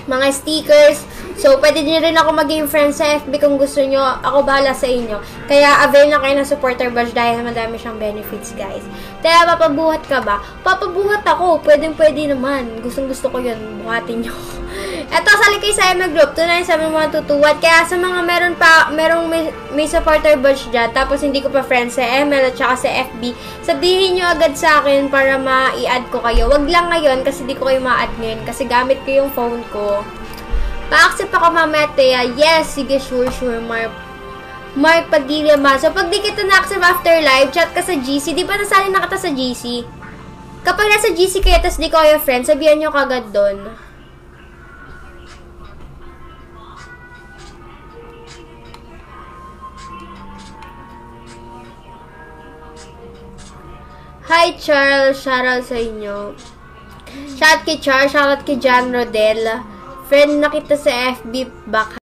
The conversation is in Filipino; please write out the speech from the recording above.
mga stickers. So, pwede nyo rin ako maging friend sa FB kung gusto nyo. Ako bahala sa inyo. Kaya, avail na kayo ng supporter badge dahil madami siyang benefits, guys. Kaya, papabuhat ka ba? Papabuhat ako. Pwede naman. Gusto ko yun. Buhatin nyo. Eto, sali kayo sa ML Group. 297-122. Kaya, sa mga may supporter badge dyan, tapos hindi ko pa friends sa ML at saka sa FB, sabihin nyo agad sa akin para ma-i-add ko kayo. Wag lang ngayon kasi di ko kayo ma-add ngayon kasi gamit ko yung phone ko. Pa-accept ako mamaya, Thea. Yes, sige, sure, Mark Padilla ma. So, pag di kita na-accept after live, chat ka sa GC. Di ba nasali na kita sa GC? Kapag nasa GC kayo, tas di ko kayo friend, sabihan nyo kagad doon. Hi, Charles. Shoutout sa inyo. Shoutout kay Charles. Shoutout kay Jan Rodel. Friend na kita sa FB. Back